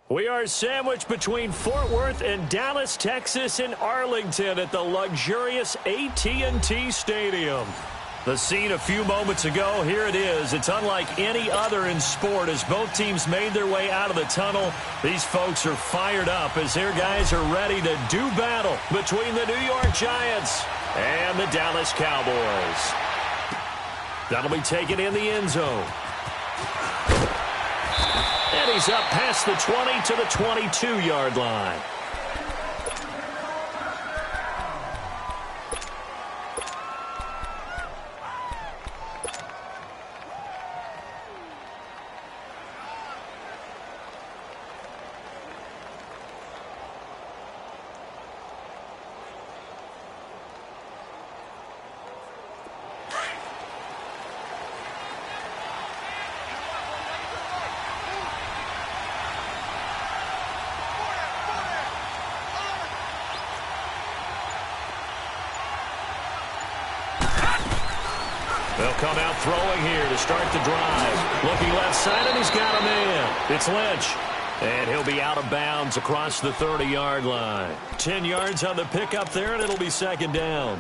We are sandwiched between Fort Worth and Dallas, Texas, and Arlington at the luxurious AT&T Stadium. The scene a few moments ago, here it is. It's unlike any other in sport as both teams made their way out of the tunnel. These folks are fired up as their guys are ready to do battle between the New York Giants and the Dallas Cowboys. That'll be taken in the end zone. And he's up past the 20 to the 22-yard line. They'll come out throwing here to start the drive. Looking left side, and he's got a man. It's Lynch. And he'll be out of bounds across the 30-yard line. 10 yards on the pickup there, and it'll be second down.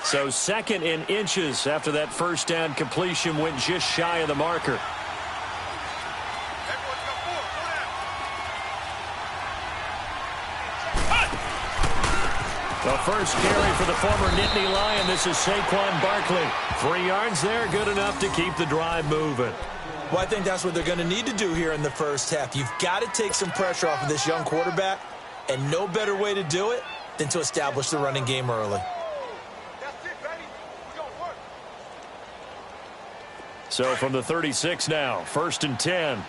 So second in inches after that first down completion went just shy of the marker. The first carry for the former Nittany Lion. This is Saquon Barkley. 3 yards there, good enough to keep the drive moving. Well, I think that's what they're going to need to do here in the first half. You've got to take some pressure off of this young quarterback, and no better way to do it than to establish the running game early. That's it, baby. We're going to work. So from the 36 now, 1st and 10.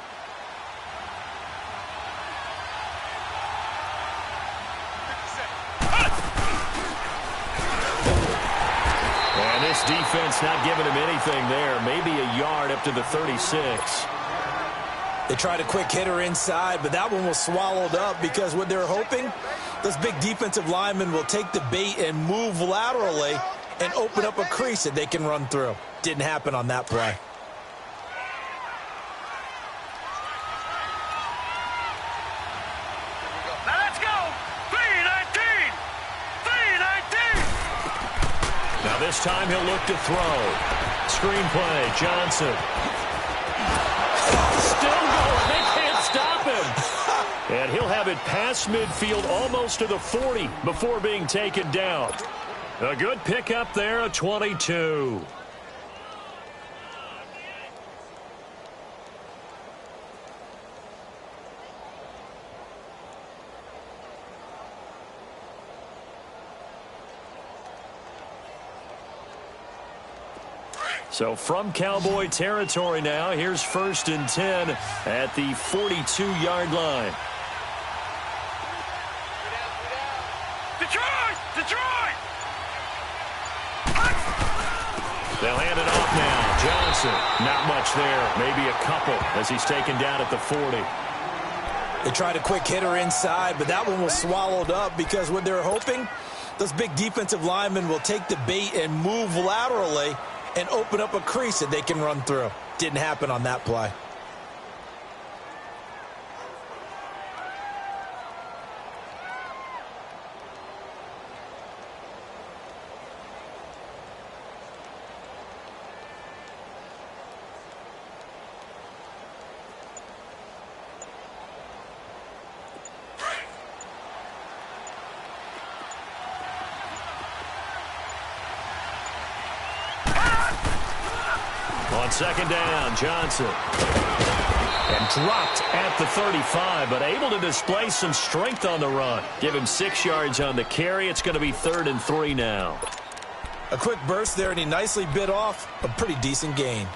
This defense not giving him anything there. Maybe a yard up to the 36. They tried a quick hitter inside, but that one was swallowed up because what they're hoping, those big defensive linemen will take the bait and move laterally and open up a crease that they can run through. Didn't happen on that play. Now let's go. 3-19. 3-19. Now this time he'll look to throw. Screen play, Johnson. Still going. They can't stop him. And he'll have it past midfield almost to the 40 before being taken down. A good pickup there, a 22. So from Cowboy territory now, here's 1st and 10 at the 42-yard line. Detroit! Detroit! They'll hand it off now. Johnson, not much there. Maybe a couple as he's taken down at the 40. They tried a quick hitter inside, but that one was swallowed up because what they're hoping, those big defensive linemen will take the bait and move laterally and open up a crease that they can run through. Didn't happen on that play. On second down, Johnson. And dropped at the 35, but able to display some strength on the run. Give him 6 yards on the carry. It's going to be 3rd and 3 now. A quick burst there, and he nicely bit off a pretty decent gain.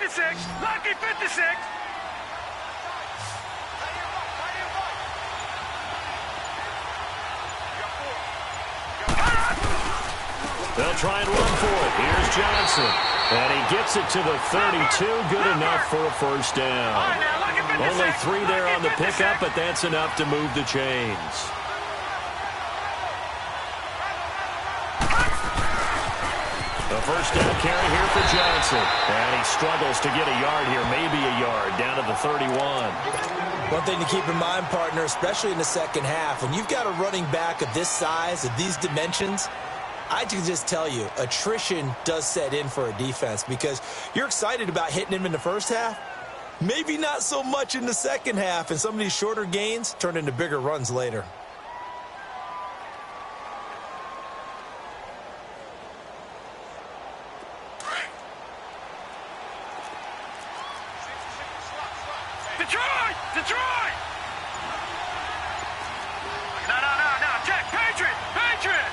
56. Lucky 56. They'll try and run for it. Here's Johnson. And he gets it to the 32. Good enough for a first down. Only 3 there on the pickup, but that's enough to move the chains. A first down carry here for Johnson. And he struggles to get a yard here, maybe a yard, down to the 31. One thing to keep in mind, partner, especially in the second half, when you've got a running back of this size, of these dimensions, I can just tell you, attrition does set in for a defense because you're excited about hitting him in the first half. Maybe not so much in the second half, and some of these shorter gains turn into bigger runs later. Detroit! Detroit! No, check! Patriot! Patriot!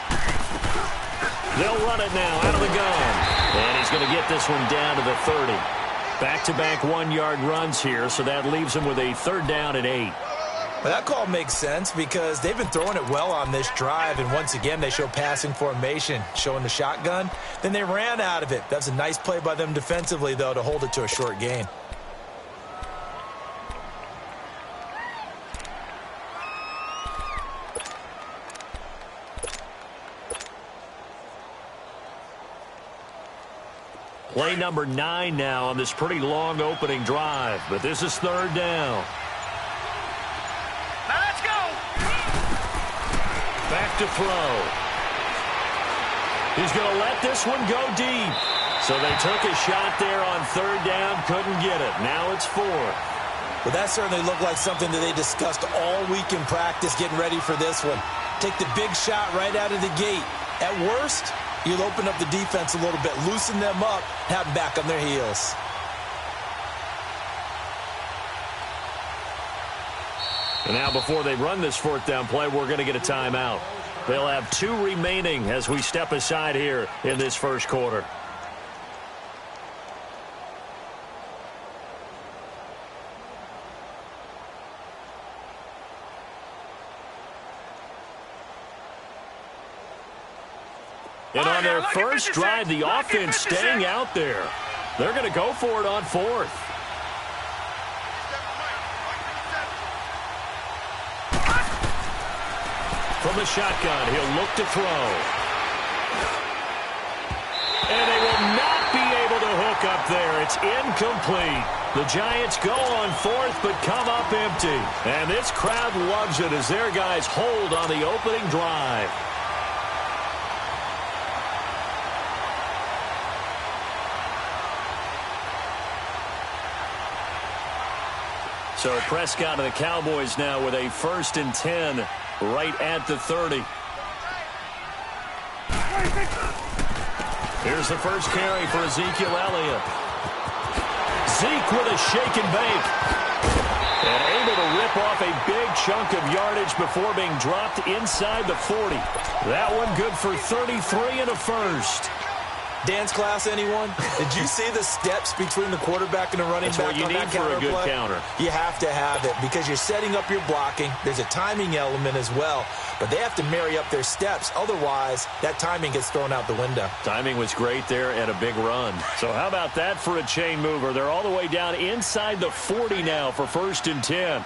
They'll run it now out of the gun. And he's going to get this one down to the 30. Back-to-back 1-yard runs here, so that leaves him with a third down and 8. Well, that call makes sense because they've been throwing it well on this drive, and once again they show passing formation, showing the shotgun. Then they ran out of it. That's a nice play by them defensively, though, to hold it to a short gain. Play number 9 now on this pretty long opening drive, but this is third down. Now let's go! Back to throw. He's going to let this one go deep. So they took a shot there on third down, couldn't get it. Now it's 4th. Well, that certainly looked like something that they discussed all week in practice getting ready for this one. Take the big shot right out of the gate. At worst, you'll open up the defense a little bit, loosen them up, have them back on their heels. And now before they run this 4th down play, we're going to get a timeout. They'll have 2 remaining as we step aside here in this first quarter. And on their first drive, the offense staying out there. They're going to go for it on 4th. From the shotgun, he'll look to throw. And they will not be able to hook up there. It's incomplete. The Giants go on 4th, but come up empty. And this crowd loves it as their guys hold on the opening drive. So Prescott and the Cowboys now with a 1st and 10 right at the 30. Here's the first carry for Ezekiel Elliott. Zeke with a shake and bake. And able to rip off a big chunk of yardage before being dropped inside the 40. That one good for 33 and a first. Dance class, anyone? Did you see the steps between the quarterback and the running back on that counter play? That's what you need for a good counter. You have to have it because you're setting up your blocking. There's a timing element as well, but they have to marry up their steps. Otherwise, that timing gets thrown out the window. Timing was great there and a big run. So how about that for a chain mover? They're all the way down inside the 40 now for 1st and 10.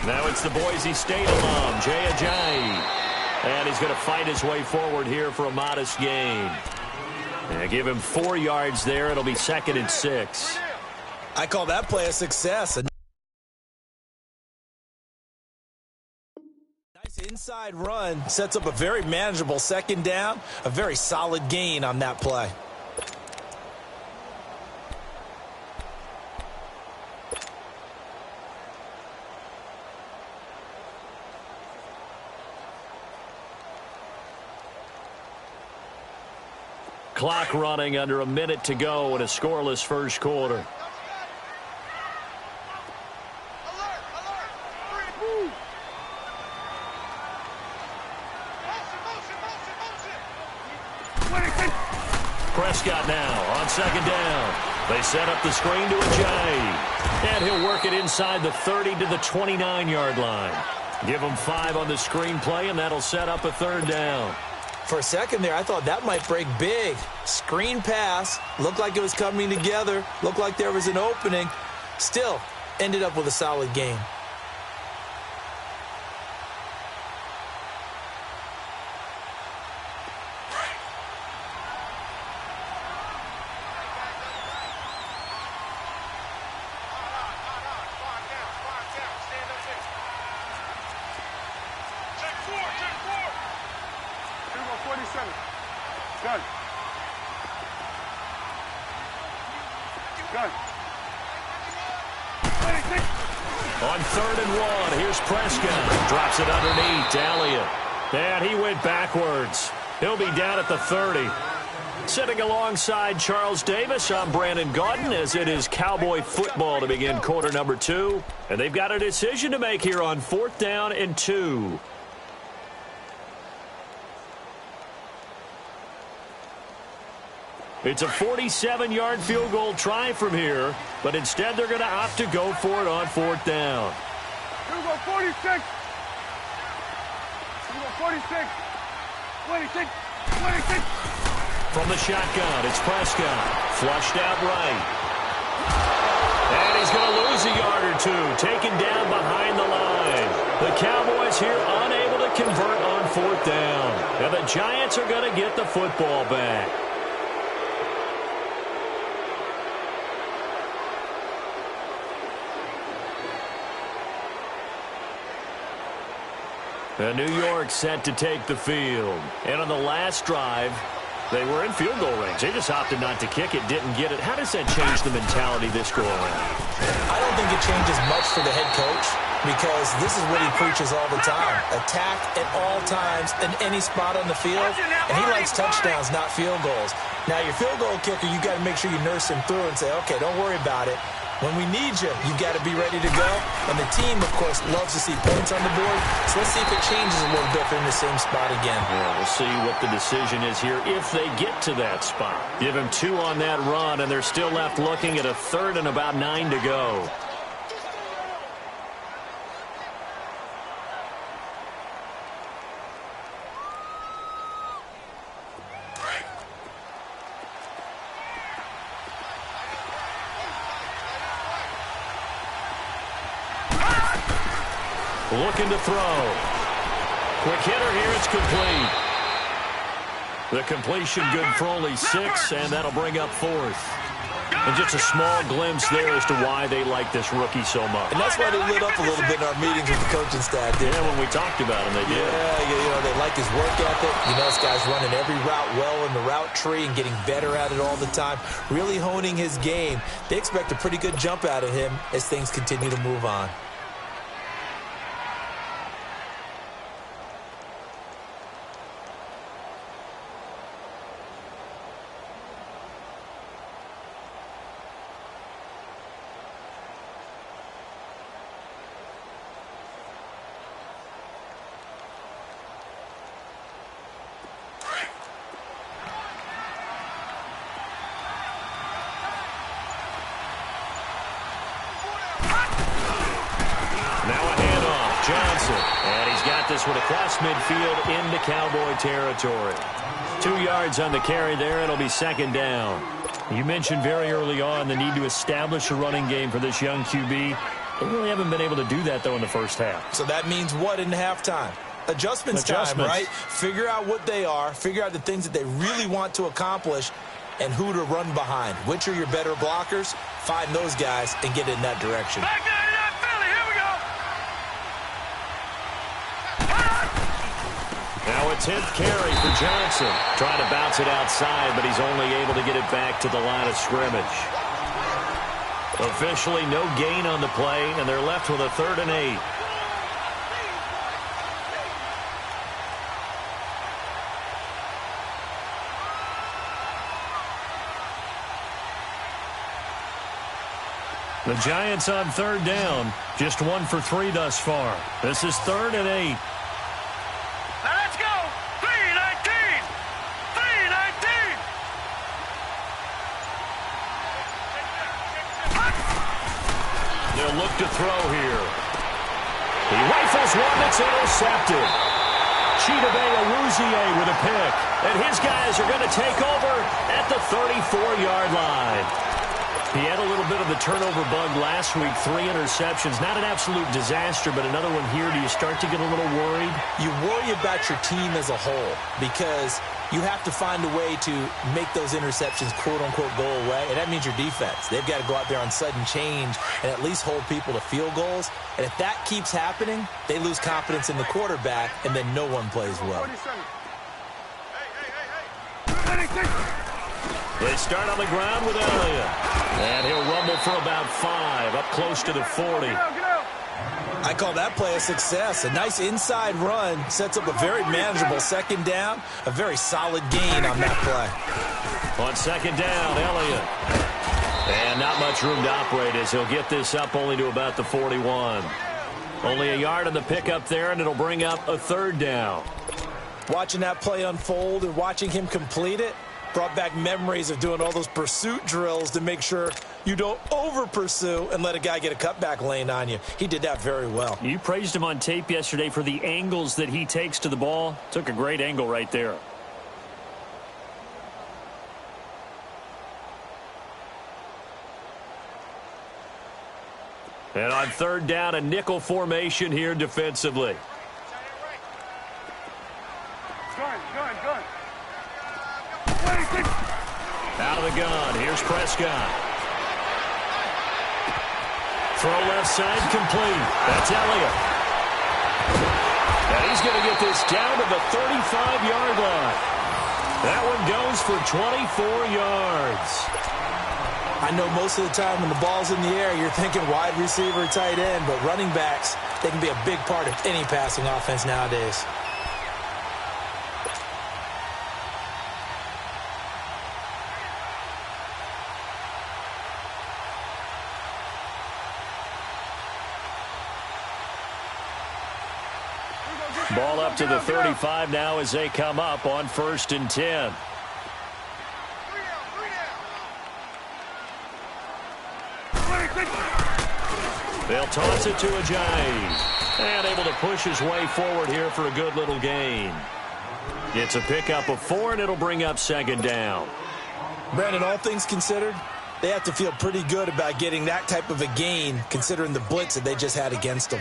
Now it's the Boise State alum, Jay Ajayi. And he's going to fight his way forward here for a modest gain. And give him 4 yards there. It'll be 2nd and 6. I call that play a success. A nice inside run sets up a very manageable 2nd down. A very solid gain on that play. Clock running under a minute to go in a scoreless first quarter. Prescott now on second down. They set up the screen to Ajayi. And he'll work it inside the 30 to the 29-yard line. Give him 5 on the screen play, and that'll set up a third down. For a second there, I thought that might break big. Screen pass. Looked like it was coming together. Looked like there was an opening. Still, ended up with a solid game. On 3rd and 1, here's Prescott. Drops it underneath to Elliott. And he went backwards. He'll be down at the 30. Sitting alongside Charles Davis, I'm Brandon Gaudin, as it is Cowboy football to begin quarter number 2. And they've got a decision to make here on 4th down and 2. It's a 47-yard field goal try from here, but instead they're going to opt to go for it on 4th down. Field goal 46. Field goal 46. 26. 26. From the shotgun, it's Prescott. Flushed out right. And he's going to lose a yard or two, taken down behind the line. The Cowboys here unable to convert on 4th down. And the Giants are going to get the football back. And New York set to take the field. And on the last drive, they were in field goal range. They just opted not to kick it, didn't get it. How does that change the mentality this go around? I don't think it changes much for the head coach, because this is what he preaches all the time. Attack at all times in any spot on the field. And he likes touchdowns, not field goals. Now, your field goal kicker, you got to make sure you nurse him through and say, okay, don't worry about it. When we need you, you got to be ready to go. And the team, of course, loves to see points on the board. So let's see if it changes a little bit. They're in the same spot again. Yeah, we'll see what the decision is here if they get to that spot. Give him 2 on that run, and they're still left looking at a 3rd and about 9 to go. Looking to throw. Quick hitter here, it's complete. The completion good for only 6, and that'll bring up 4th. And just a small glimpse there as to why they like this rookie so much. And that's why they lit up a little bit in our meetings with the coaching staff. Yeah, when we talked about him, they did. Yeah, they like his work ethic. You know, this guy's running every route well in the route tree and getting better at it all the time, really honing his game. They expect a pretty good jump out of him as things continue to move on. And he's got this one across midfield into Cowboy territory. 2 yards on the carry there. It'll be 2nd down. You mentioned very early on the need to establish a running game for this young QB. They really haven't been able to do that, though, in the first half. So that means what in halftime? Adjustments time, right? Figure out what they are. Figure out the things that they really want to accomplish and who to run behind. Which are your better blockers? Find those guys and get in that direction. Back there to that Philly. Here we go. Now a 10th carry for Johnson. Trying to bounce it outside, but he's only able to get it back to the line of scrimmage. Officially no gain on the play, and they're left with a 3rd and 8. The Giants on 3rd down, just 1 for 3 thus far. This is 3rd and 8. Now let's go. 3:19. 3:19. to throw here. He rifles one that's intercepted. Chidobe Awuzie with a pick. And his guys are going to take over at the 34-yard line. He had a little bit of the turnover bug last week, 3 interceptions. Not an absolute disaster, but another one here. Do you start to get a little worried? You worry about your team as a whole because you have to find a way to make those interceptions, quote-unquote, go away, and that means your defense. They've got to go out there on sudden change and at least hold people to field goals. And if that keeps happening, they lose confidence in the quarterback, and then no one plays well. They start on the ground with Elliott. And he'll rumble for about 5, up close to the 40. I call that play a success. A nice inside run sets up a very manageable second down, a very solid gain on that play. On second down, Elliott. And not much room to operate as he'll get this up only to about the 41. Only a yard on the pickup there, and it'll bring up a 3rd down. Watching that play unfold and watching him complete it brought back memories of doing all those pursuit drills to make sure you don't over-pursue and let a guy get a cutback lane on you. He did that very well. You praised him on tape yesterday for the angles that he takes to the ball. Took a great angle right there. And on 3rd down, a nickel formation here defensively. Gun. Out of the gun. Here's Prescott. Throw left side complete. That's Elliott. And he's going to get this down to the 35-yard line. That one goes for 24 yards. I know most of the time when the ball's in the air, you're thinking wide receiver, tight end, but running backs, they can be a big part of any passing offense nowadays. Ball up to the 35 now as they come up on 1st and 10. They'll toss it to Ajayi. And able to push his way forward here for a good little gain. It's a pickup of 4, and it'll bring up 2nd down. Brandon, all things considered, they have to feel pretty good about getting that type of a gain considering the blitz that they just had against them.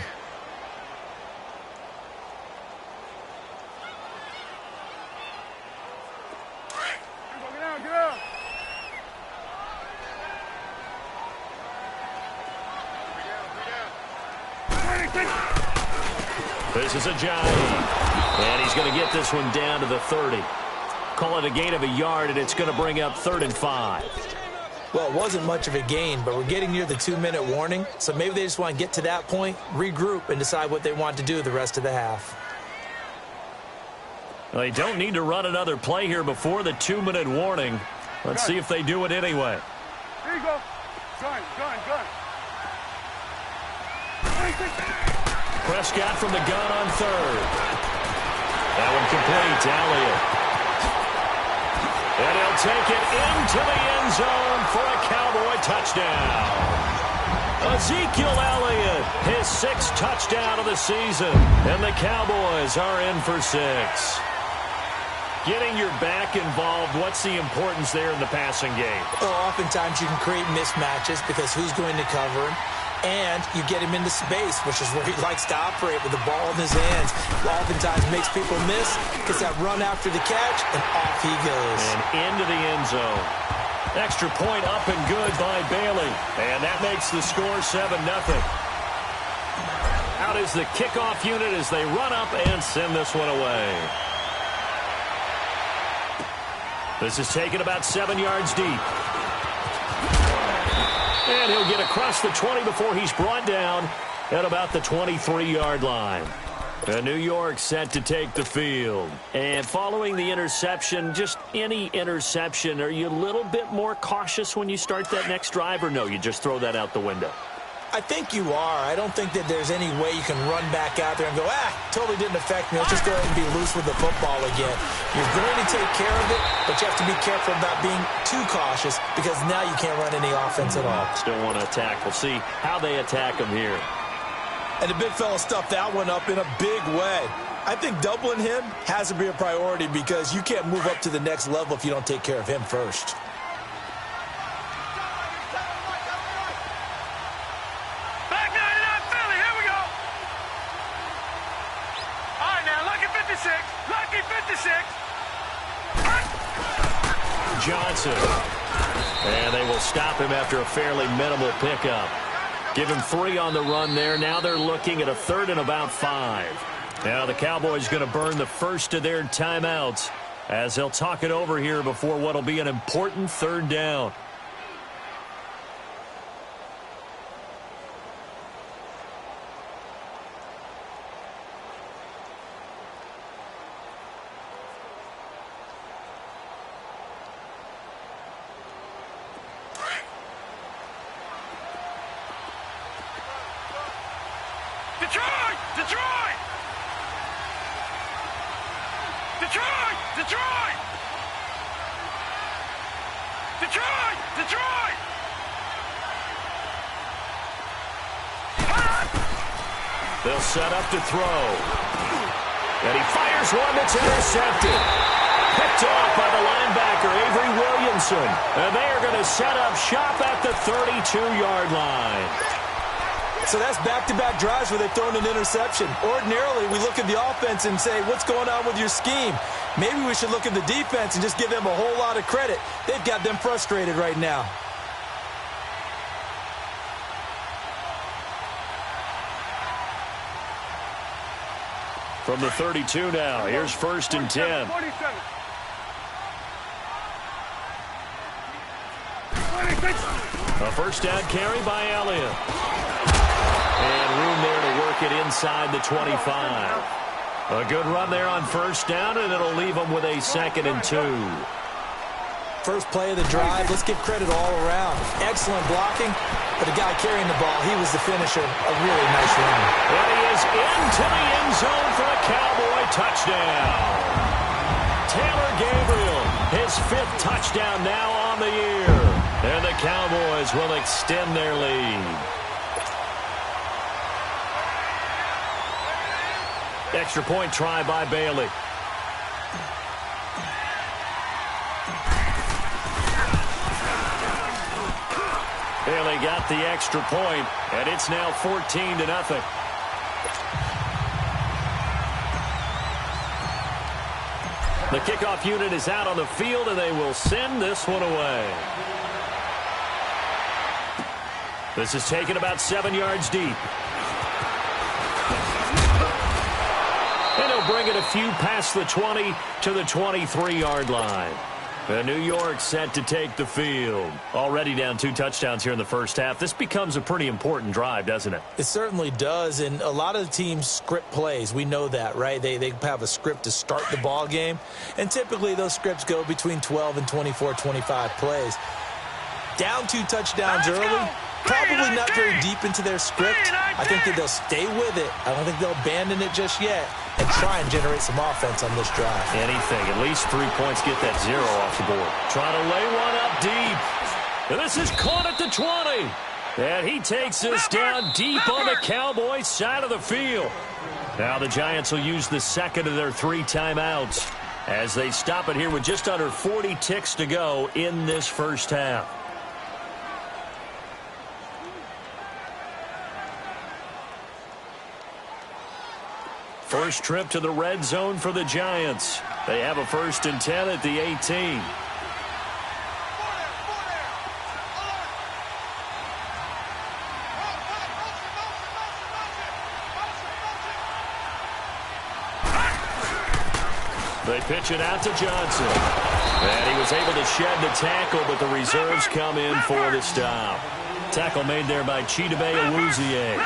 This is Ajayi. And he's going to get this one down to the 30. Call it a gain of a yard, and it's going to bring up 3rd and 5. Well, it wasn't much of a gain, but we're getting near the 2-minute warning, so maybe they just want to get to that point, regroup, and decide what they want to do the rest of the half. Well, they don't need to run another play here before the 2-minute warning. Let's see if they do it anyway. Here you go. Gun. Prescott from the gun on 3rd. That one complete to Elliott. And he'll take it into the end zone for a Cowboy touchdown. Ezekiel Elliott, his 6th touchdown of the season. And the Cowboys are in for 6. Getting your back involved, what's the importance there in the passing game? Well, oftentimes you can create mismatches because who's going to cover him? And you get him into space, which is where he likes to operate with the ball in his hands. Oftentimes makes people miss, gets that run after the catch, and off he goes. And into the end zone. Extra point up and good by Bailey. And that makes the score 7-0. Out is the kickoff unit as they run up and send this one away. This is taken about 7 yards deep. And he'll get across the 20 before he's brought down at about the 23-yard line. And New York set to take the field. And following the interception, just any interception, are you a little bit more cautious when you start that next drive, or no, you just throw that out the window? I think you are. I don't think that there's any way you can run back out there and go, totally didn't affect me. Let's just go ahead and be loose with the football again. You're going to take care of it, but you have to be careful about being too cautious because now you can't run any offense at all. Still want to attack. We'll see how they attack him here. And the big fella stuffed that one up in a big way. I think doubling him has to be a priority because you can't move up to the next level if you don't take care of him first. Lucky 56. Johnson. And they will stop him after a fairly minimal pickup. Give him 3 on the run there. Now they're looking at a 3rd and about 5. Now the Cowboys going to burn the first of their timeouts as they'll talk it over here before what will be an important 3rd down. They'll set up to throw. And he fires one that's intercepted. Picked off by the linebacker, Avery Williamson. And they are going to set up shop at the 32-yard line. So that's back-to-back drives where they've thrown an interception. Ordinarily, we look at the offense and say, what's going on with your scheme? Maybe we should look at the defense and just give them a whole lot of credit. They've got them frustrated right now. From the 32 now, here's 1st and 10. 47. A first down carry by Elliott. And room there to work it inside the 25. A good run there on 1st down, and it'll leave them with a 2nd and 2. First play of the drive, let's give credit all around. Excellent blocking, but the guy carrying the ball, he was the finisher. A really nice run. And he is into the end zone for a Cowboy touchdown. Taylor Gabriel, his 5th touchdown now on the year. And the Cowboys will extend their lead. Extra point try by Bailey. Bailey got the extra point, and it's now 14-0. The kickoff unit is out on the field, and they will send this one away. This is taken about 7 yards deep. And he'll bring it a few past the 20 to the 23-yard line. And New York set to take the field. Already down 2 touchdowns here in the first half. This becomes a pretty important drive, doesn't it? It certainly does, and a lot of the teams script plays. We know that, right? They have a script to start the ball game, and typically those scripts go between 12 and 24, 25 plays. Down 2 touchdowns early, probably not very deep into their script. I think that they'll stay with it. I don't think they'll abandon it just yet and try and generate some offense on this drive. Anything. At least 3 points, get that 0 off the board. Trying to lay one up deep. And this is caught at the 20. And he takes this down deep on the Cowboys side of the field. Now the Giants will use the 2nd of their 3 timeouts as they stop it here with just under 40 ticks to go in this first half. First trip to the red zone for the Giants. They have a 1st and 10 at the 18. They pitch it out to Johnson. And he was able to shed the tackle, but the reserves come in for the stop. Tackle made there by Chidobe Awuzie.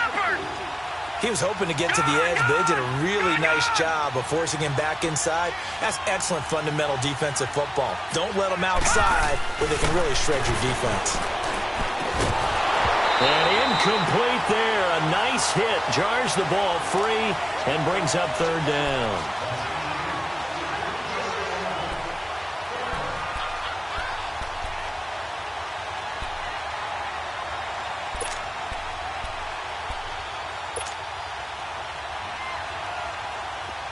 He was hoping to get to the edge, but they did a really nice job of forcing him back inside. That's excellent fundamental defensive football. Don't let them outside where they can really shred your defense. And incomplete there. A nice hit. Jars the ball free and brings up third down.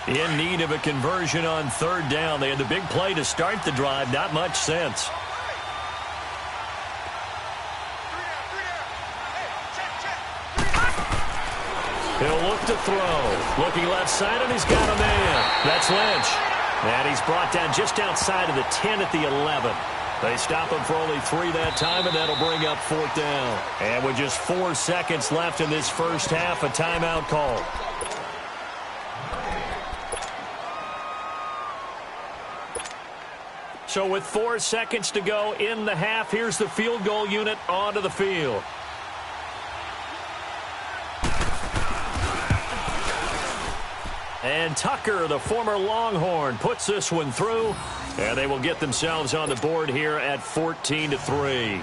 In need of a conversion on third down. They had the big play to start the drive. Not much sense. He'll look to throw. Looking left side, and he's got a man. That's Lynch. And he's brought down just outside of the 10 at the 11. They stop him for only 3 that time, and that'll bring up fourth down. And with just 4 seconds left in this first half, a timeout call. So with 4 seconds to go in the half, here's the field goal unit onto the field. And Tucker, the former Longhorn, puts this one through. And they will get themselves on the board here at 14-3.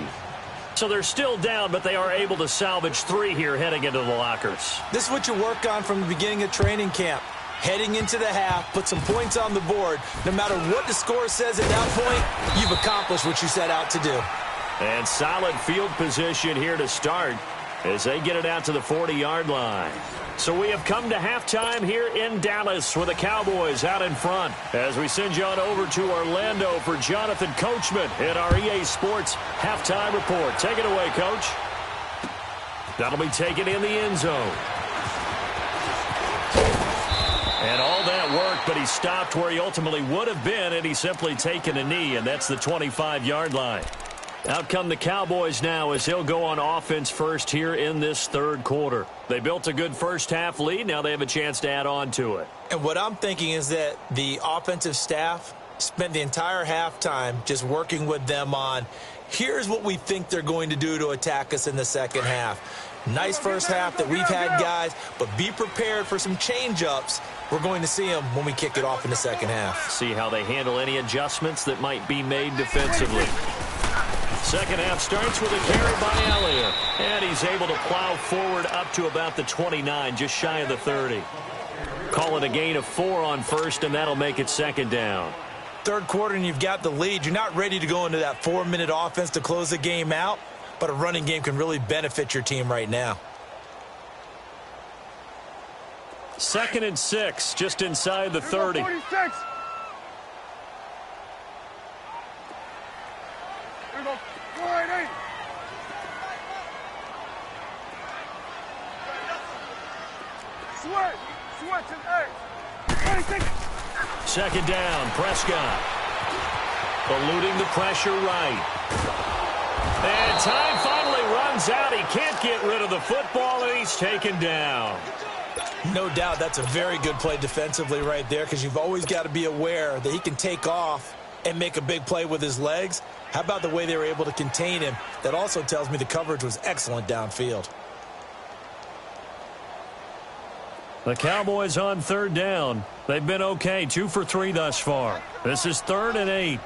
So they're still down, but they are able to salvage 3 here heading into the lockers. This is what you work on from the beginning of training camp. Heading into the half, put some points on the board. No matter what the score says at that point, you've accomplished what you set out to do. And solid field position here to start as they get it out to the 40-yard line. So we have come to halftime here in Dallas with the Cowboys out in front. As we send you on over to Orlando for Jonathan Coachman in our EA Sports Halftime Report. Take it away, Coach. That'll be taken in the end zone. And all that worked, but he stopped where he ultimately would have been, and he's simply taken a knee, and that's the 25-yard line. Out come the Cowboys now as he'll go on offense first here in this third quarter. They built a good first-half lead. Now they have a chance to add on to it. And what I'm thinking is that the offensive staff spent the entire halftime just working with them on, here's what we think they're going to do to attack us in the second half. Nice first half that we've had, guys, but be prepared for some change-ups. We're going to see them when we kick it off in the second half. See how they handle any adjustments that might be made defensively. Second half starts with a carry by Elliott, and he's able to plow forward up to about the 29, just shy of the 30. Call it a gain of 4 on first, and that'll make it second down. Third quarter, and you've got the lead. You're not ready to go into that 4-minute offense to close the game out, but a running game can really benefit your team right now. 2nd and 6, just inside the 30. 46. Here we go. 488. Switch and 8. 26. Second down, Prescott. Eluding the pressure right. And time finally runs out. He can't get rid of the football, and he's taken down. No doubt that's a very good play defensively right there, because you've always got to be aware that he can take off and make a big play with his legs. How about the way they were able to contain him? That also tells me the coverage was excellent downfield. The Cowboys on third down. They've been okay, 2 for 3 thus far. This is 3rd and 8.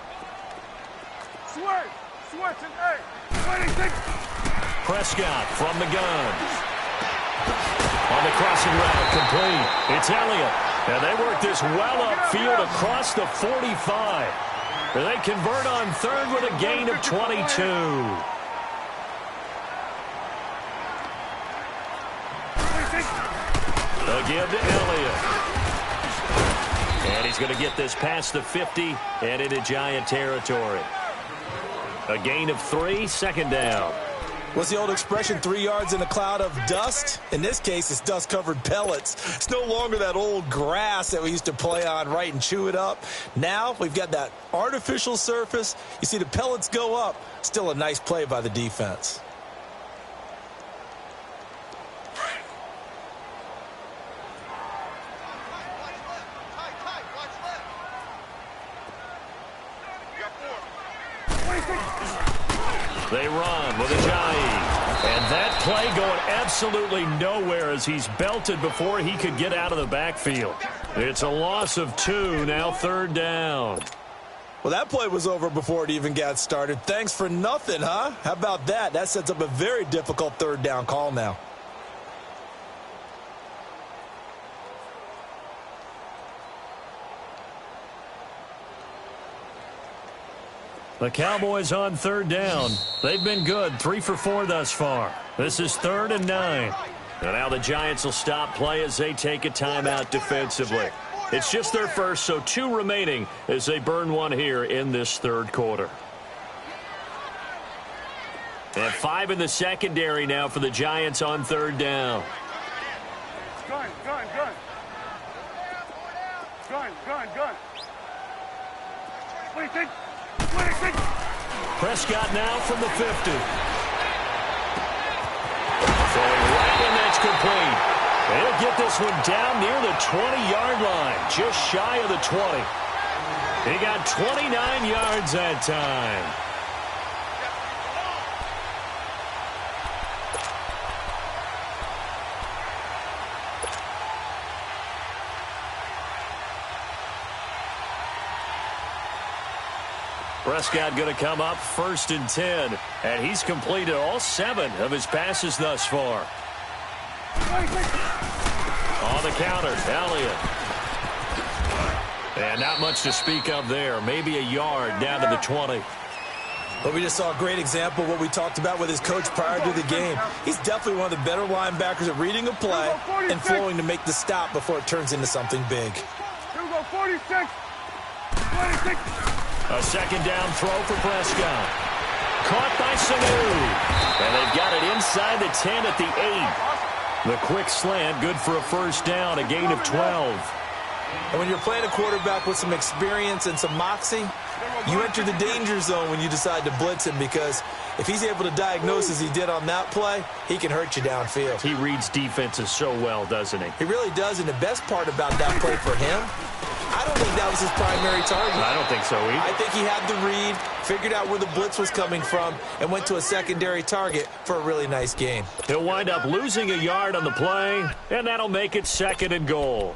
Switch and 8. 26. Prescott from the gun. On the crossing route, complete. It's Elliott. And they work this well upfield across the 45. And they convert on third with a gain of 22. Again to Elliott. And he's going to get this past the 50 and into Giant territory. A gain of 3, second down. What's the old expression, 3 yards in a cloud of dust? In this case, it's dust-covered pellets. It's no longer that old grass that we used to play on, right, and chew it up. Now we've got that artificial surface. You see the pellets go up. Still a nice play by the defense. They run with Ajayi. And that play going absolutely nowhere as he's belted before he could get out of the backfield. It's a loss of 2, now third down. Well, that play was over before it even got started. Thanks for nothing, huh? How about that? That sets up a very difficult third down call now. The Cowboys on third down. They've been good, 3 for 4 thus far. This is 3rd and 9. And now the Giants will stop play as they take a timeout defensively. It's just their first, so 2 remaining as they burn one here in this third quarter. And 5 in the secondary now for the Giants on third down. Gun. What do you think? Prescott now from the 50. Throwing right, and that's complete. They'll get this one down near the 20-yard line, just shy of the 20. He got 29 yards that time. Prescott going to come up 1st and 10, and he's completed all 7 of his passes thus far. On the counter, Elliott. And not much to speak of there. Maybe a yard down to the 20. But we just saw a great example of what we talked about with his coach prior to the game. He's definitely one of the better linebackers at reading a play and flowing to make the stop before it turns into something big. Here we go, 46. 26. A second down throw for Prescott. Caught by Sanu. And they've got it inside the 10 at the 8. The quick slant, good for a first down, a gain of 12. And when you're playing a quarterback with some experience and some moxie, you enter the danger zone when you decide to blitz him, because if he's able to diagnose as he did on that play, he can hurt you downfield. He reads defenses so well, doesn't he? He really does, and the best part about that play for him, I don't think that was his primary target. I don't think so either. I think he had the read, figured out where the blitz was coming from, and went to a secondary target for a really nice gain. He'll wind up losing a yard on the play, and that'll make it 2nd and goal.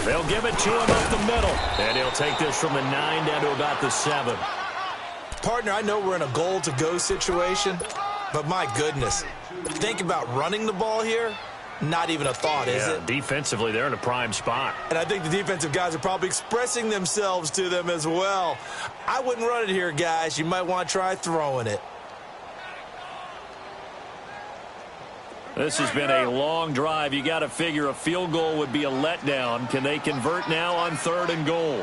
They'll give it to him up the middle. And he'll take this from the 9 down to about the 7. Partner, I know we're in a goal-to-go situation, but my goodness, think about running the ball here. Not even a thought, is it? Defensively, they're in a prime spot. And I think the defensive guys are probably expressing themselves to them as well. I wouldn't run it here, guys. You might want to try throwing it. This has been a long drive. You got to figure a field goal would be a letdown. Can they convert now on 3rd and goal?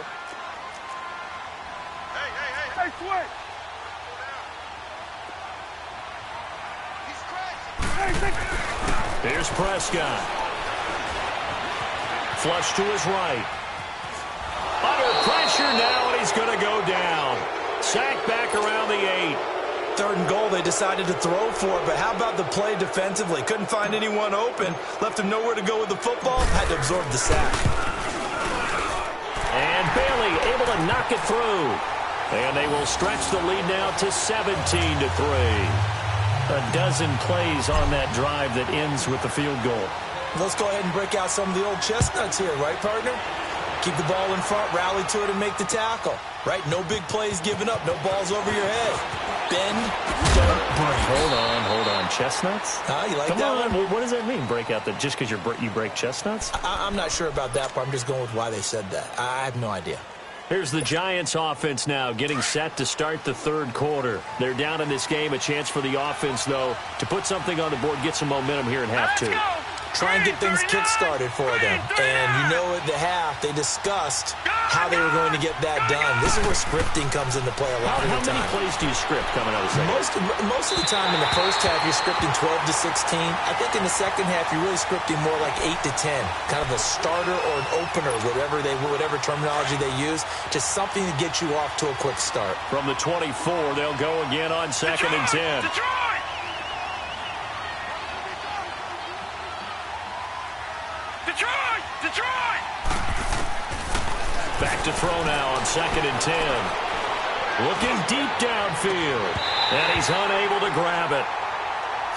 Hey, switch. Here's Prescott. Flush to his right. Under pressure now, and he's going to go down. Sacked back around the 8. 3rd and goal, they decided to throw for it, but how about the play defensively? Couldn't find anyone open, left him nowhere to go with the football, had to absorb the sack. And Bailey able to knock it through. And they will stretch the lead now to 17-3. A dozen plays on that drive that ends with the field goal. Let's go ahead and break out some of the old chestnuts here, right, partner? Keep the ball in front, rally to it, and make the tackle. Right? No big plays given up, no balls over your head. Bend, don't break. Hold on. Chestnuts? You like Come that on. one? What does that mean, break out? Just because you break chestnuts? I'm not sure about that, but I'm just going with why they said that. I have no idea. Here's the Giants offense now getting set to start the 3rd quarter. They're down in this game. A chance for the offense, though, to put something on the board, get some momentum here in half 2. Try and get things kick-started for them. And you know at the half, they discussed how they were going to get that done. This is where scripting comes into play a lot of the time. How many plays do you script coming out of the second? Most of the time in the first half, you're scripting 12 to 16. I think in the second half, you're really scripting more like 8 to 10. Kind of a starter or an opener, whatever terminology they use. Just something to get you off to a quick start. From the 24, they'll go again on 2nd and 10. Detroit! Detroit! Back to throw now on 2nd and 10. Looking deep downfield. And he's unable to grab it.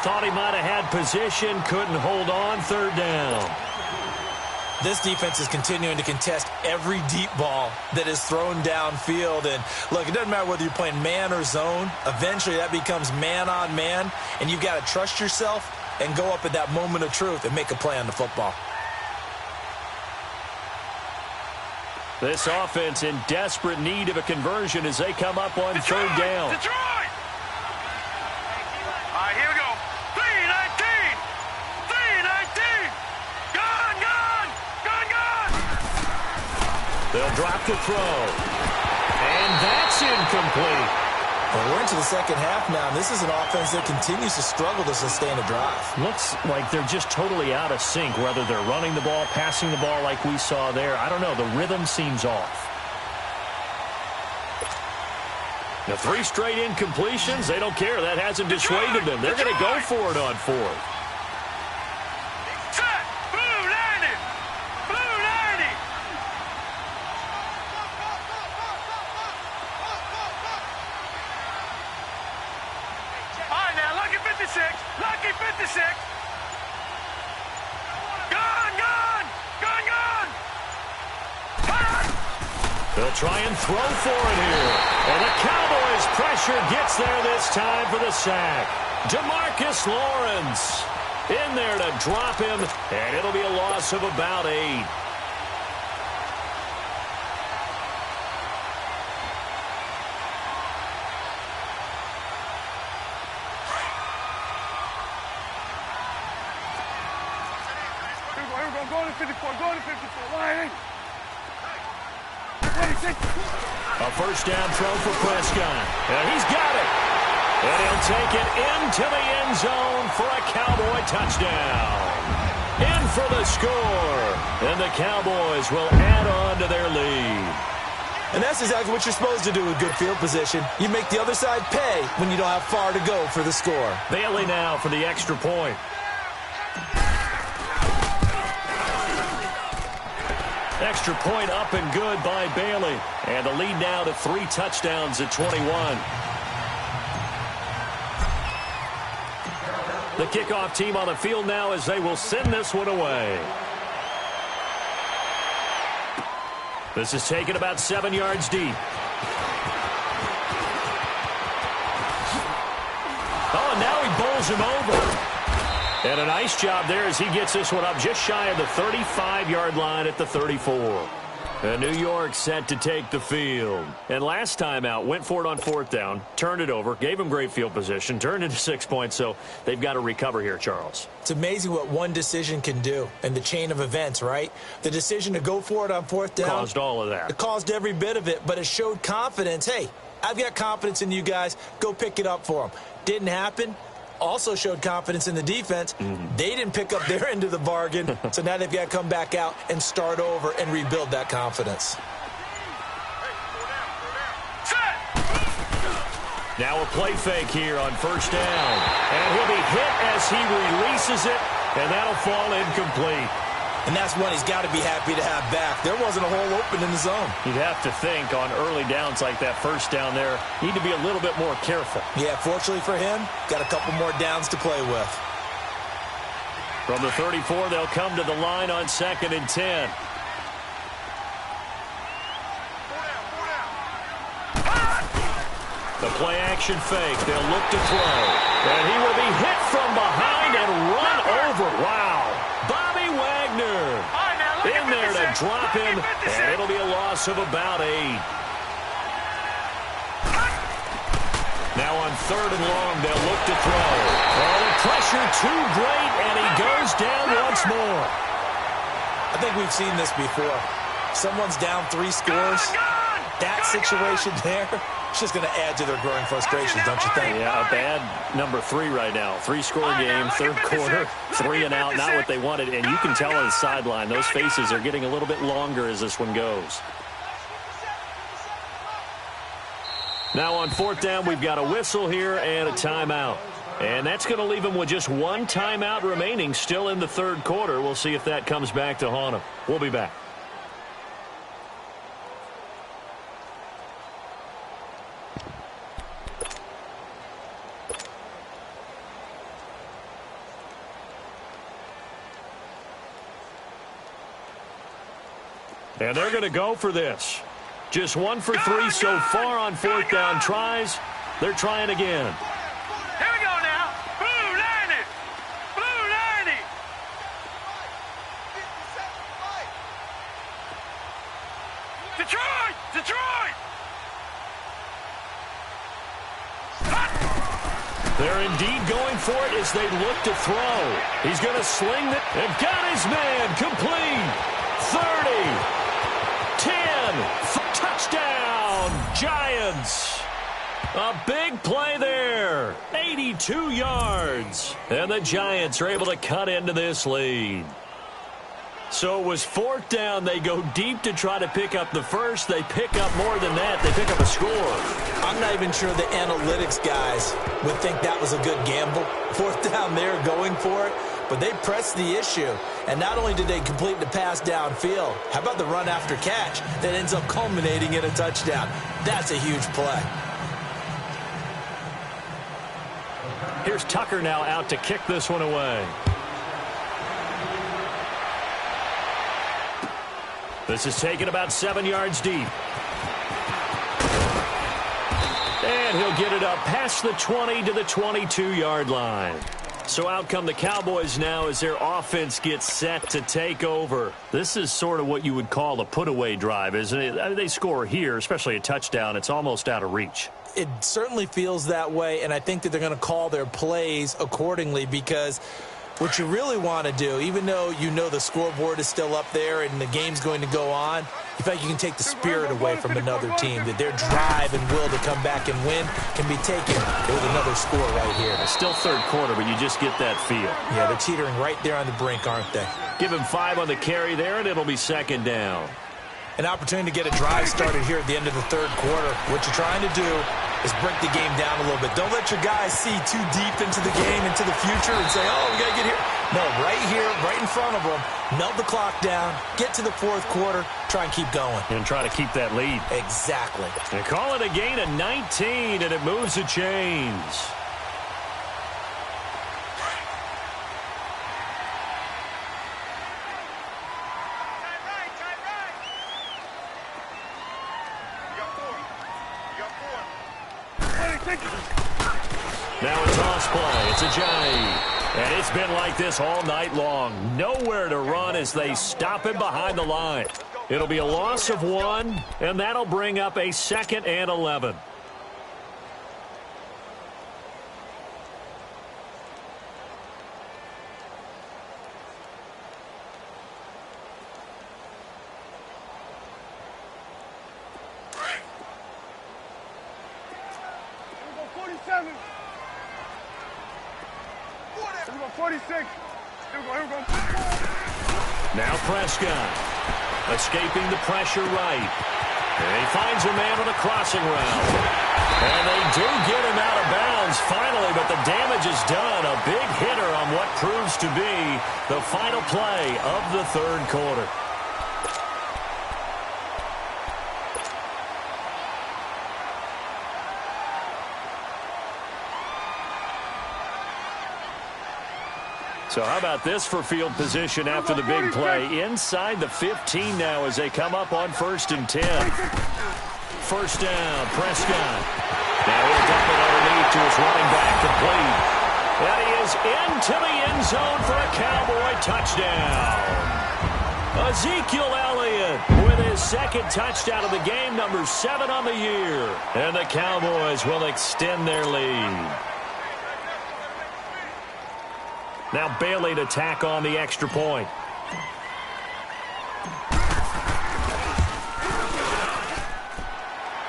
Thought he might have had position, couldn't hold on, 3rd down. This defense is continuing to contest every deep ball that is thrown downfield. And, look, it doesn't matter whether you're playing man or zone. Eventually that becomes man on man, and you've got to trust yourself and go up at that moment of truth and make a play on the football. This offense in desperate need of a conversion as they come up on 3rd down. Detroit! All right, here we go. 3-19! 3-19! Gone, gone! Gone, gone! They'll drop the throw. And that's incomplete. Well, we're into the second half now, and this is an offense that continues to struggle to sustain a drive. Looks like they're just totally out of sync, whether they're running the ball, passing the ball like we saw there. I don't know. The rhythm seems off. The 3 straight incompletions, they don't care. That hasn't dissuaded them. They're going to go for it on 4th. Set! Blue 90! Blue 90! All right, now, lucky 56. Lucky 56. Gone, gone! Gone, gone! They'll try and throw for it here. And the Cowboys' pressure gets there this time for the sack. DeMarcus Lawrence in there to drop him, and it'll be a loss of about 8. Here we go. Go to 54. Go to 54. Line. 26. A 1st down throw for Prescott. And he's got it. And he'll take it into the end zone for a Cowboy touchdown. In for the score. And the Cowboys will add on to their lead. And that's exactly what you're supposed to do with good field position. You make the other side pay when you don't have far to go for the score. Bailey now for the extra point. Extra point up and good by Bailey. And the lead now to 3 touchdowns at 21. The kickoff team on the field now as they will send this one away. This is taken about 7 yards deep. Oh, and now he bowls him over. And a nice job there as he gets this one up just shy of the 35-yard line at the 34. And New York set to take the field. And last time out, went for it on 4th down, turned it over, gave him great field position, turned into 6 points, so they've got to recover here, Charles. It's amazing what one decision can do in the chain of events, right? The decision to go for it on 4th down. Caused all of that. It caused every bit of it, but it showed confidence. Hey, I've got confidence in you guys. Go pick it up for them. Didn't happen. Also showed confidence in the defense. They didn't pick up their end of the bargain, so now they've got to come back out and start over and rebuild that confidence. Now a play fake here on 1st down. And he'll be hit as he releases it, and that'll fall incomplete. And that's one he's got to be happy to have back. There wasn't a hole open in the zone. You'd have to think on early downs like that 1st down there, need to be a little bit more careful. Yeah, fortunately for him, got a couple more downs to play with. From the 34, they'll come to the line on 2nd and 10. The play action fake. They'll look to throw. And he will be hit from behind and run over. Wow. Bobby Wagner in there to drop him, and it'll be a loss of about 8. Now on 3rd and long, they'll look to throw. Oh, the pressure too great, and he goes down once more. I think we've seen this before. Someone's down 3 scores. That situation there, it's just going to add to their growing frustrations, don't you think? Yeah, a bad number 3 right now. 3-score game, 3rd quarter, 3 and out, not what they wanted. And you can tell on the sideline, those faces are getting a little bit longer as this one goes. Now on 4th down, we've got a whistle here and a timeout. And that's going to leave him with just one timeout remaining still in the third quarter. We'll see if that comes back to haunt him. We'll be back. And they're going to go for this. Just 1 for 3 so far on fourth down tries. They're trying again. Here we go now. Blue 90. Blue 90. Detroit. Detroit. They're indeed going for it as they look to throw. He's going to sling it and got his man complete. 30. 10, touchdown, Giants. A big play there, 82 yards. And the Giants are able to cut into this lead. So it was fourth down. They go deep to try to pick up the first. They pick up more than that. They pick up a score. I'm not even sure the analytics guys would think that was a good gamble. Fourth down there going for it. But they pressed the issue. And not only did they complete the pass downfield, how about the run after catch that ends up culminating in a touchdown? That's a huge play. Here's Tucker now out to kick this one away. This is taken about 7 yards deep. And he'll get it up past the 20 to the 22-yard line. So out come the Cowboys now as their offense gets set to take over. This is sort of what you would call a put-away drive, isn't it? I mean, they score here, especially a touchdown. It's almost out of reach. It certainly feels that way, and I think that they're going to call their plays accordingly because what you really want to do, even though you know the scoreboard is still up there and the game's going to go on, you feel like you can take the spirit away from another team, that their drive and will to come back and win can be taken with another score right here. It's still third quarter, but you just get that feel. Yeah, they're teetering right there on the brink, aren't they? Give him 5 on the carry there, and it'll be second down. An opportunity to get a drive started here at the end of the third quarter. What you're trying to do is break the game down a little bit. Don't let your guys see too deep into the game, into the future, and say, oh, we got to get here. No, right here, right in front of them, melt the clock down, get to the fourth quarter, try and keep going. And try to keep that lead. Exactly. They call it a gain of 19, and it moves the chains. Now a toss play. It's a Johnny. And it's been like this all night long. Nowhere to run as they stop him behind the line. It'll be a loss of 1, and that'll bring up a 2nd and 11. Now Prescott, escaping the pressure right. And he finds a man on a crossing route. And they do get him out of bounds finally, but the damage is done. A big hitter on what proves to be the final play of the third quarter. So how about this for field position after the big play? Inside the 15 now as they come up on 1st and 10. First down, Prescott. Now he'll dump it underneath to his running back, complete. And he is into the end zone for a Cowboy touchdown. Ezekiel Elliott with his 2nd touchdown of the game, number 7 on the year. And the Cowboys will extend their lead. Now Bailey to tack on the extra point.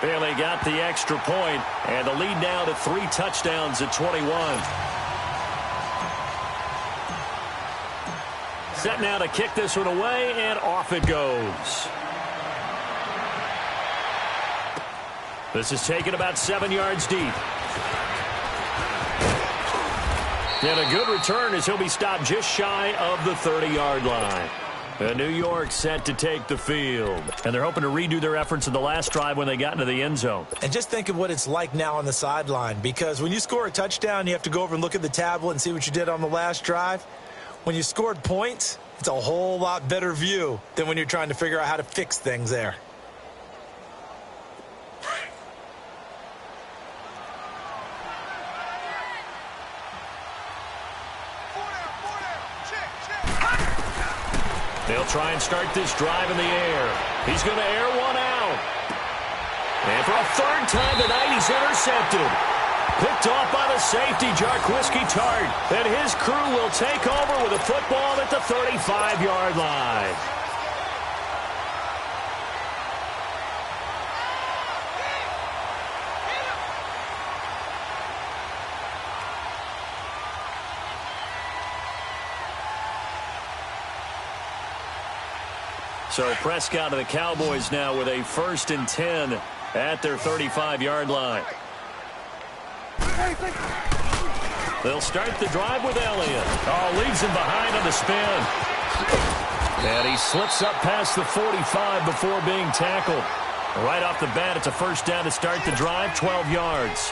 Bailey got the extra point, and the lead now to 3 touchdowns at 21. Set now to kick this one away, and off it goes. This is taken about 7 yards deep. And a good return as he'll be stopped just shy of the 30-yard line. New York set to take the field. And they're hoping to redo their efforts in the last drive when they got into the end zone. And just think of what it's like now on the sideline, because when you score a touchdown, you have to go over and look at the tablet and see what you did on the last drive. When you scored points, it's a whole lot better view than when you're trying to figure out how to fix things there. They'll try and start this drive in the air. He's going to air one out. And for a third time tonight, he's intercepted. Picked off by the safety, Jarquiski Tart. And his crew will take over with a football at the 35-yard line. So Prescott and the Cowboys now with a 1st and 10 at their 35-yard line. They'll start the drive with Elliott. Oh, leaves him behind on the spin. And he slips up past the 45 before being tackled. Right off the bat, it's a first down to start the drive, 12 yards.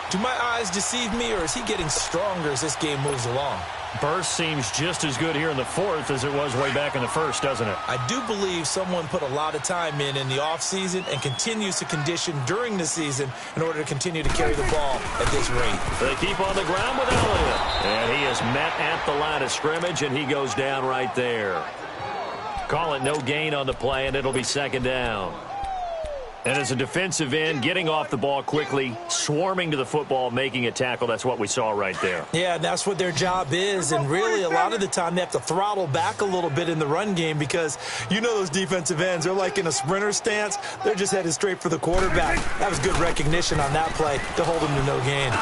Do my eyes deceive me, or is he getting stronger as this game moves along? Burst seems just as good here in the 4th as it was way back in the 1st, doesn't it? I do believe someone put a lot of time in the offseason and continues to condition during the season in order to continue to carry the ball at this rate. They keep on the ground with Elliott. And he is met at the line of scrimmage, and he goes down right there. Call it no gain on the play, and it'll be 2nd down. And as a defensive end, getting off the ball quickly, swarming to the football, making a tackle, that's what we saw right there. Yeah, that's what their job is, and really a lot of the time they have to throttle back a little bit in the run game because you know those defensive ends, they're like in a sprinter stance. They're just headed straight for the quarterback. That was good recognition on that play to hold him to no gain.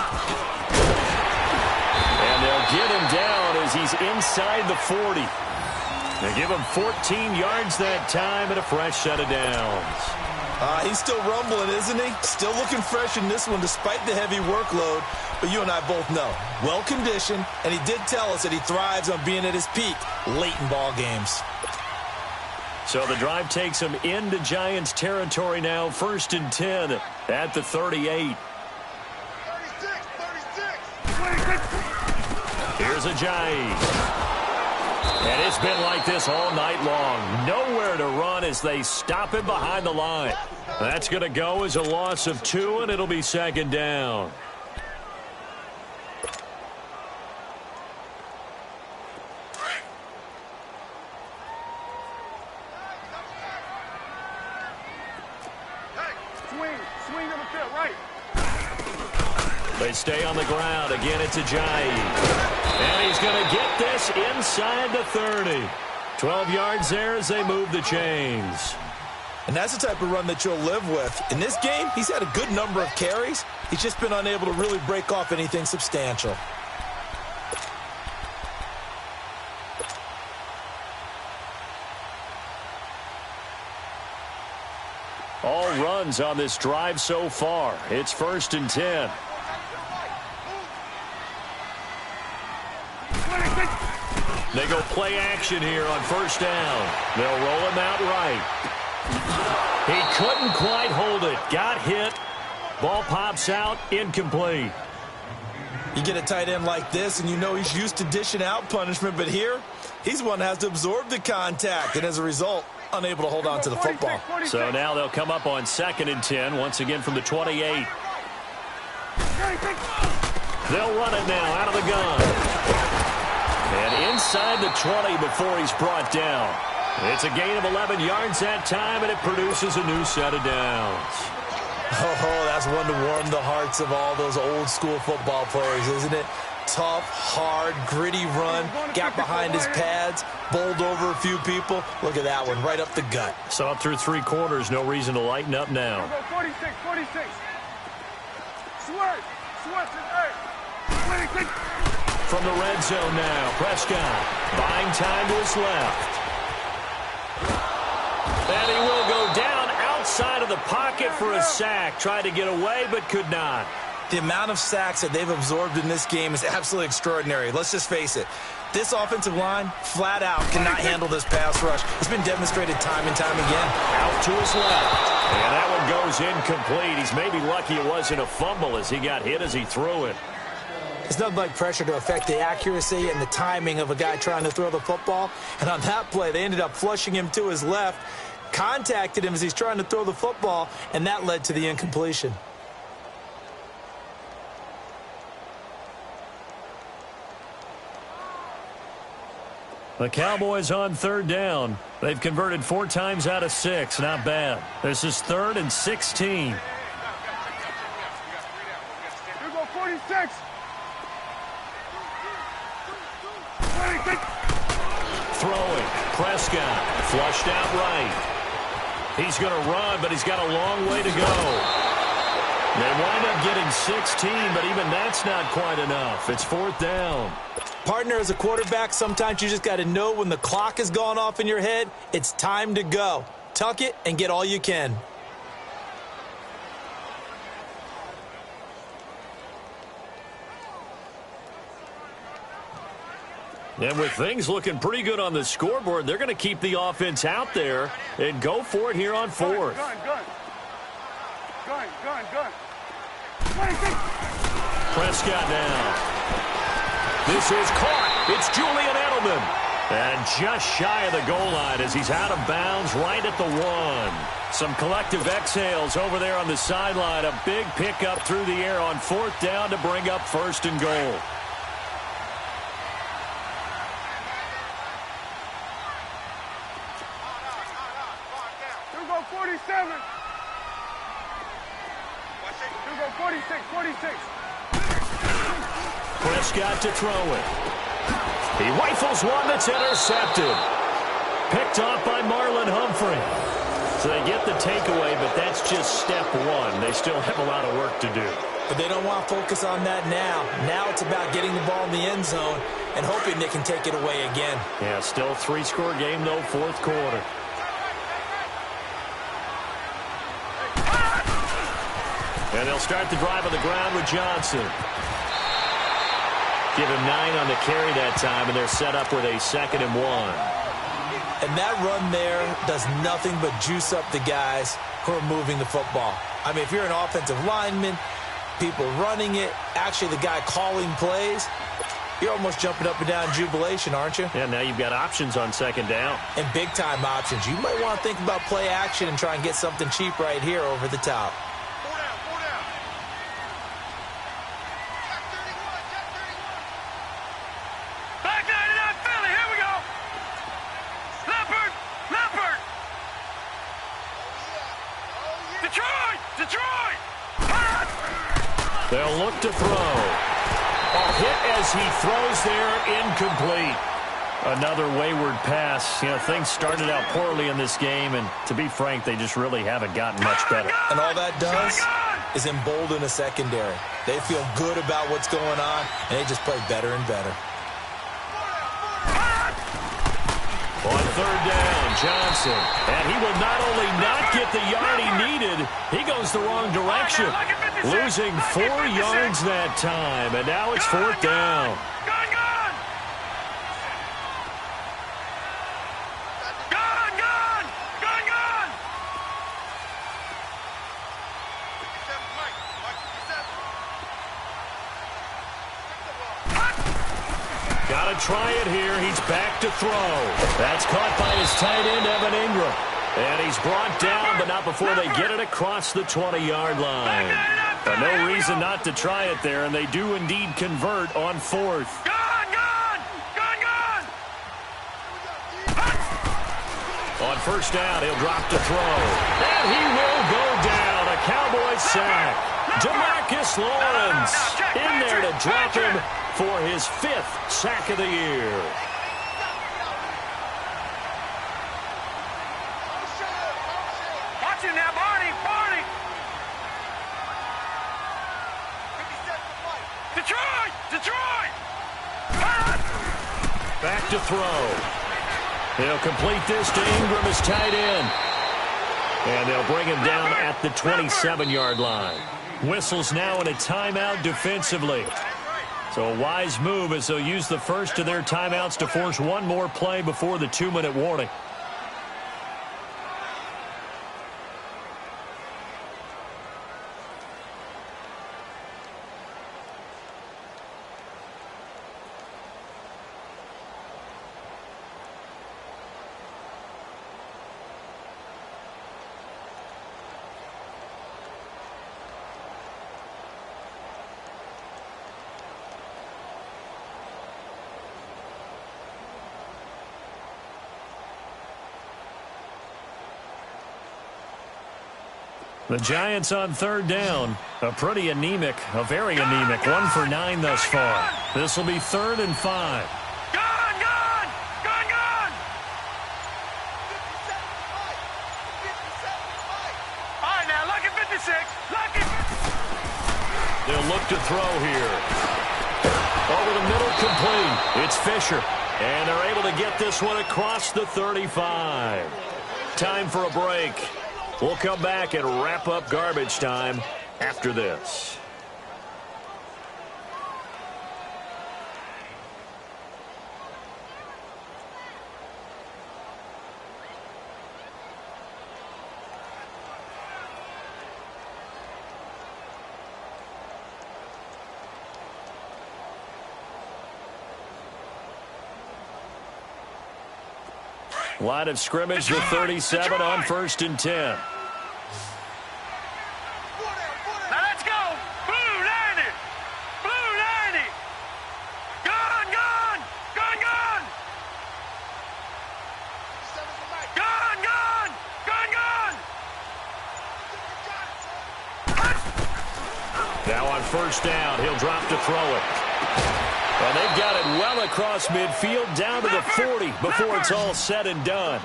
And they'll get him down as he's inside the 40. They give him 14 yards that time and a fresh set of downs. He's still rumbling, isn't he? Still looking fresh in this one despite the heavy workload. But you and I both know, well-conditioned, and he did tell us that he thrives on being at his peak late in ball games. So the drive takes him into Giants territory now, 1st and 10 at the 38. 36. Here's Ajayi. And it's been like this all night long. Nowhere to run as they stop him behind the line. That's going to go as a loss of 2, and it'll be 2nd down. Swing on the field, right. They stay on the ground. Again, it's Ajayi. And he's going to get this inside the 30. 12 yards there as they move the chains. And that's the type of run that you'll live with. In this game, he's had a good number of carries. He's just been unable to really break off anything substantial. All runs on this drive so far. It's 1st and 10. They go play action here on 1st down. They'll roll him out right. He couldn't quite hold it. Got hit. Ball pops out. Incomplete. You get a tight end like this, and you know he's used to dishing out punishment, but here, he's one that has to absorb the contact, and as a result, unable to hold on to the football. So now they'll come up on 2nd and 10, once again from the 28. They'll run it now out of the gun. And inside the 20 before he's brought down. It's a gain of 11 yards that time, and it produces a new set of downs. Oh, that's one to warm the hearts of all those old school football players, isn't it? Tough, hard, gritty run, got behind his pads, bowled over a few people. Look at that one, right up the gut. Saw it through 3 quarters, no reason to lighten up now. 46. Sweat, 26. From the red zone now, Prescott buying time to his left. And he will go down outside of the pocket for a sack. Tried to get away, but could not. The amount of sacks that they've absorbed in this game is absolutely extraordinary. Let's just face it. This offensive line, flat out, cannot handle this pass rush. It's been demonstrated time and time again. Out to his left. And that one goes incomplete. He's maybe lucky it wasn't a fumble as he got hit as he threw it. It's nothing like pressure to affect the accuracy and the timing of a guy trying to throw the football. And on that play, they ended up flushing him to his left, contacted him as he's trying to throw the football, and that led to the incompletion. The Cowboys on third down. They've converted 4 times out of 6. Not bad. This is 3rd and 16. Here go 46. 26. Throwing. Prescott. Flushed out right. He's going to run, but he's got a long way to go. They wind up getting 16, but even that's not quite enough. It's 4th down. Partner, as a quarterback, sometimes you just got to know when the clock has gone off in your head, it's time to go. Tuck it and get all you can. And with things looking pretty good on the scoreboard, they're going to keep the offense out there and go for it here on 4th. Gun. 26. Prescott now. This is caught. It's Julian Edelman. And just shy of the goal line as he's out of bounds right at the 1. Some collective exhales over there on the sideline. A big pickup through the air on 4th down to bring up 1st and goal. Here go 47. Here go 46. Prescott to throw it. He rifles one that's intercepted. Picked off by Marlon Humphrey. So they get the takeaway, but that's just step 1. They still have a lot of work to do. But they don't want to focus on that now. Now it's about getting the ball in the end zone and hoping they can take it away again. Yeah, still a 3-score game, though, 4th quarter. And they'll start the drive on the ground with Johnson. Give him 9 on the carry that time, and they're set up with a 2nd and 1. And that run there does nothing but juice up the guys who are moving the football. I mean, if you're an offensive lineman, people running it, actually the guy calling plays, you're almost jumping up and down in jubilation, aren't you? Yeah, now you've got options on 2nd down. And big-time options. You might want to think about play action and try and get something cheap right here over the top. Detroit! They'll look to throw. A hit as he throws there, incomplete. Another wayward pass. You know, things started out poorly in this game, and to be frank, they just really haven't gotten much better. And all that does is embolden a secondary. They feel good about what's going on, and they just play better and better. On 3rd down, Johnson. And he will not only not get the yard he needed, he goes the wrong direction. Losing 4 yards that time, and now it's 4th down. Got to try it here. He's back to throw. That's caught by his tight end, Evan Ingram. And he's brought down, but not before they get it across the 20-yard line. But no reason not to try it there, and they do indeed convert on 4th. On 1st down, he'll drop to throw. And he will go down. A Cowboys sack. DeMarcus Lawrence in there to drop him for his 5th sack of the year. Watch it now, Barney! Detroit! Back to throw. He'll complete this to Ingram, his tight end. And they'll bring him down at the 27-yard line. Whistles now in a timeout defensively. So a wise move as they'll use the first of their timeouts to force one more play before the 2-minute warning. The Giants on third down. A very anemic. 1 for 9 thus far. This will be 3rd and 5. Gone! Gone! Gone! Gone! All right, now, lucky 56. Lucky 56. They'll look to throw here. Over the middle, complete. It's Fisher. And they're able to get this one across the 35. Time for a break. We'll come back and wrap up garbage time after this. Line of scrimmage, the 37 on 1st and 10. Now let's go. Blue 90. Blue 90. Gone, gone. Gone, gone. Gone, gone. Gone, gone. Now on 1st down, he'll drop to throw it. And they've got it well across midfield, down to the 40 before it's all said and done.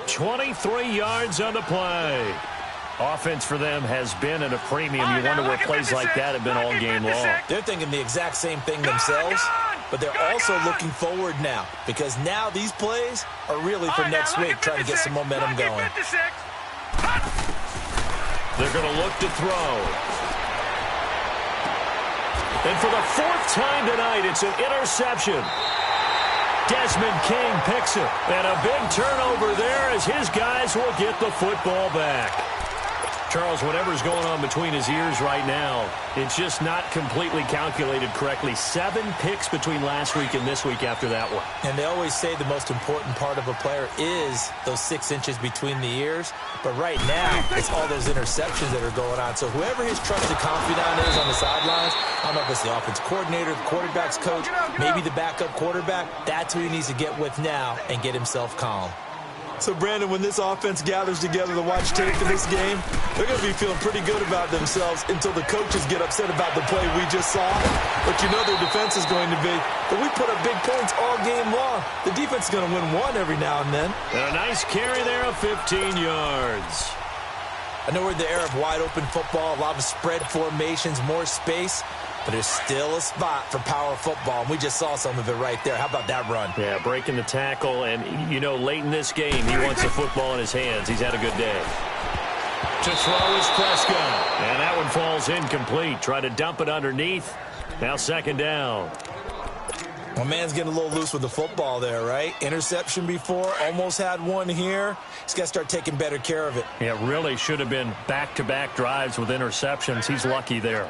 23 yards on the play. Offense for them has been at a premium. You wonder where plays like that have been all game long. They're thinking the exact same thing themselves, but they're also looking forward now because now these plays are really for next week, trying to get some momentum going. They're going to look to throw. And for the 4th time tonight, it's an interception. Desmond King picks it. And a big turnover there as his guys will get the football back. Charles, whatever's going on between his ears right now, it's just not completely calculated correctly. 7 picks between last week and this week after that one. And they always say the most important part of a player is those 6 inches between the ears. But right now, it's all those interceptions that are going on. So whoever his trusted confidant is on the sidelines, I don't know if it's the offense coordinator, the quarterback's coach, maybe the backup quarterback, that's who he needs to get with now and get himself calm. So, Brandon, when this offense gathers together to watch tape for this game, they're going to be feeling pretty good about themselves until the coaches get upset about the play we just saw. But you know their defense is going to be, but we put up big points all game long. The defense is going to win one every now and then. And a nice carry there of 15 yards. I know we're in the era of wide-open football, a lot of spread formations, more space. But there's still a spot for power football, and we just saw some of it right there. How about that run? Yeah, breaking the tackle, and, you know, late in this game, he wants the football in his hands. He's had a good day. To throw is Prescott, and that one falls incomplete. Try to dump it underneath. Now 2nd down. Well, man's getting a little loose with the football there, right? Interception before, almost had one here. He's got to start taking better care of it. Yeah, really should have been back-to-back drives with interceptions. He's lucky there.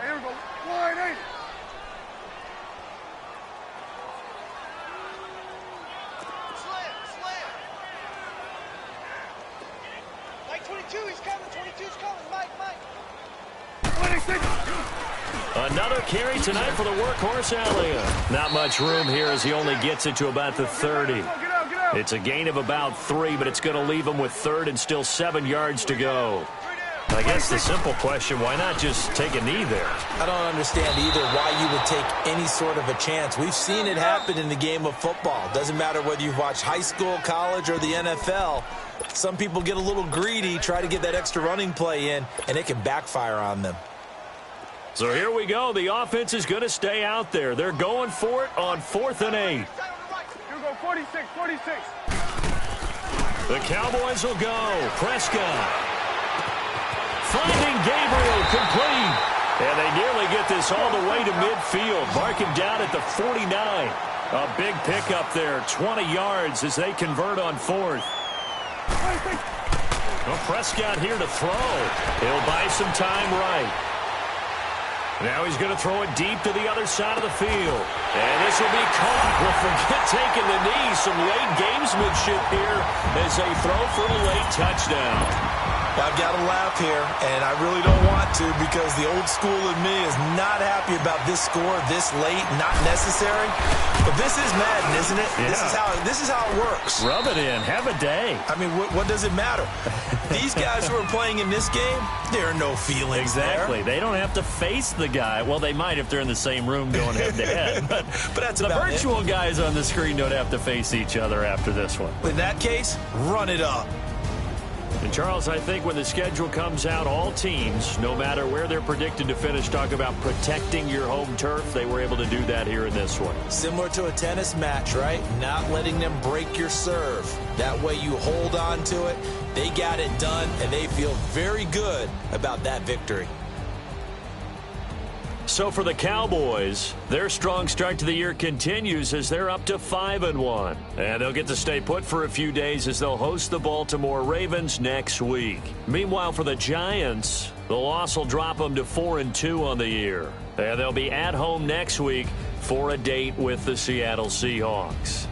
Another carry tonight for the workhorse Elliott. Not much room here as he only gets it to about the 30. It's a gain of about 3, but it's going to leave him with 3rd and still 7 yards to go. I guess the simple question, why not just take a knee there? I don't understand either why you would take any sort of a chance. We've seen it happen in the game of football. Doesn't matter whether you've watched high school, college, or the NFL. Some people get a little greedy, try to get that extra running play in, and it can backfire on them. So here we go. The offense is going to stay out there. They're going for it on 4th and 8. Here we go, 46. The Cowboys will go. Prescott. Finding Gabriel, complete. And they nearly get this all the way to midfield. Mark him down at the 49. A big pickup there, 20 yards as they convert on fourth. Well, Prescott here to throw. He'll buy some time right. Now he's going to throw it deep to the other side of the field. And this will be caught. Well, forget taking the knee. Some late gamesmanship here as they throw for a late touchdown. I've got to laugh here, and I really don't want to because the old school in me is not happy about this score this late, not necessary. But this is Madden, isn't it? Yeah. This is how it works. Rub it in. Have a day. I mean, what does it matter? These guys who are playing in this game, there are no feelings Exactly. there. They don't have to face the guy. Well, they might if they're in the same room going head-to-head. But that's the about virtual guys on the screen don't have to face each other after this one. In that case, run it up. And, Charles, I think when the schedule comes out, all teams, no matter where they're predicted to finish, talk about protecting your home turf. They were able to do that here in this one. Similar to a tennis match, right? Not letting them break your serve. That way you hold on to it. They got it done, and they feel very good about that victory. So for the Cowboys, their strong start to the year continues as they're up to 5-1. And they'll get to stay put for a few days as they'll host the Baltimore Ravens next week. Meanwhile, for the Giants, the loss will drop them to 4-2 on the year. And they'll be at home next week for a date with the Seattle Seahawks.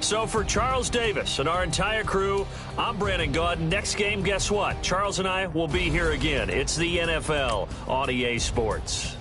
So for Charles Davis and our entire crew, I'm Brandon Gaudin. Next game, guess what? Charles and I will be here again. It's the NFL on EA Sports.